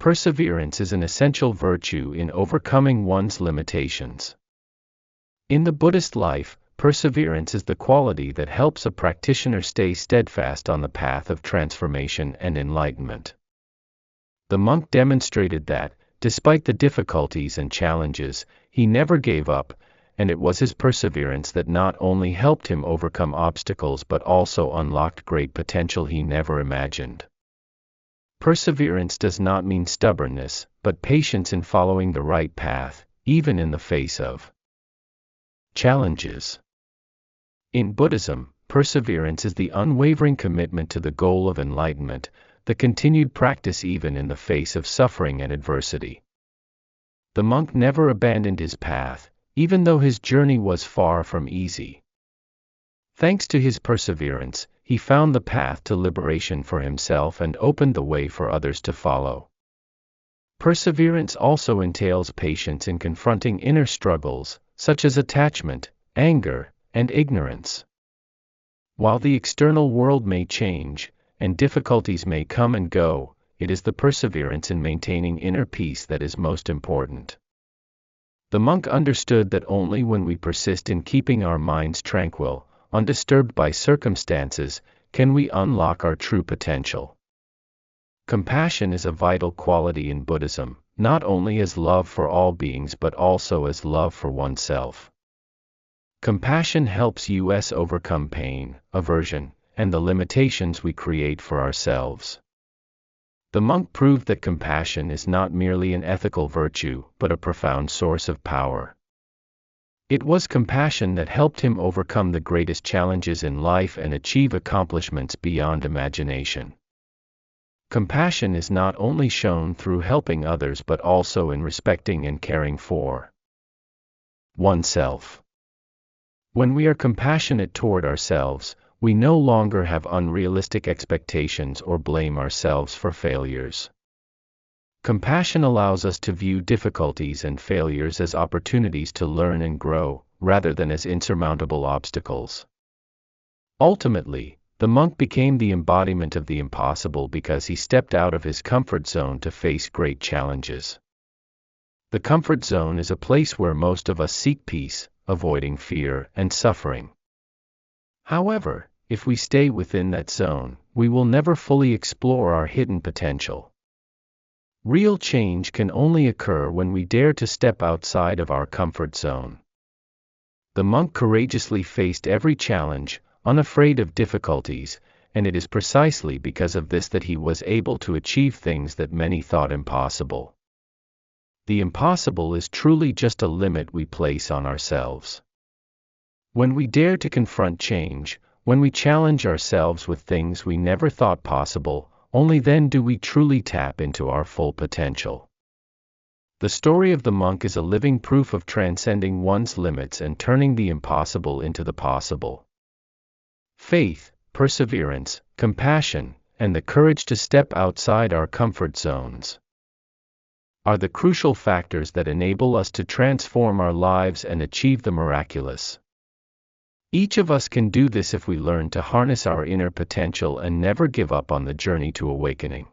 Perseverance is an essential virtue in overcoming one's limitations. In the Buddhist life, perseverance is the quality that helps a practitioner stay steadfast on the path of transformation and enlightenment. The monk demonstrated that, despite the difficulties and challenges, he never gave up, and it was his perseverance that not only helped him overcome obstacles but also unlocked great potential he never imagined. Perseverance does not mean stubbornness, but patience in following the right path, even in the face of challenges. In Buddhism, perseverance is the unwavering commitment to the goal of enlightenment, the continued practice even in the face of suffering and adversity. The monk never abandoned his path, even though his journey was far from easy. Thanks to his perseverance, he found the path to liberation for himself and opened the way for others to follow. Perseverance also entails patience in confronting inner struggles, such as attachment, anger, and ignorance. While the external world may change, and difficulties may come and go, it is the perseverance in maintaining inner peace that is most important. The monk understood that only when we persist in keeping our minds tranquil, undisturbed by circumstances, can we unlock our true potential. Compassion is a vital quality in Buddhism, not only as love for all beings but also as love for oneself. Compassion helps us overcome pain, aversion, and the limitations we create for ourselves. The monk proved that compassion is not merely an ethical virtue, but a profound source of power. It was compassion that helped him overcome the greatest challenges in life and achieve accomplishments beyond imagination. Compassion is not only shown through helping others but also in respecting and caring for oneself. When we are compassionate toward ourselves, we no longer have unrealistic expectations or blame ourselves for failures. Compassion allows us to view difficulties and failures as opportunities to learn and grow, rather than as insurmountable obstacles. Ultimately, the monk became the embodiment of the impossible because he stepped out of his comfort zone to face great challenges. The comfort zone is a place where most of us seek peace, avoiding fear and suffering. However, if we stay within that zone, we will never fully explore our hidden potential. Real change can only occur when we dare to step outside of our comfort zone. The monk courageously faced every challenge, unafraid of difficulties, and it is precisely because of this that he was able to achieve things that many thought impossible. The impossible is truly just a limit we place on ourselves. When we dare to confront change, when we challenge ourselves with things we never thought possible, only then do we truly tap into our full potential. The story of the monk is a living proof of transcending one's limits and turning the impossible into the possible. Faith, perseverance, compassion, and the courage to step outside our comfort zones are the crucial factors that enable us to transform our lives and achieve the miraculous. Each of us can do this if we learn to harness our inner potential and never give up on the journey to awakening.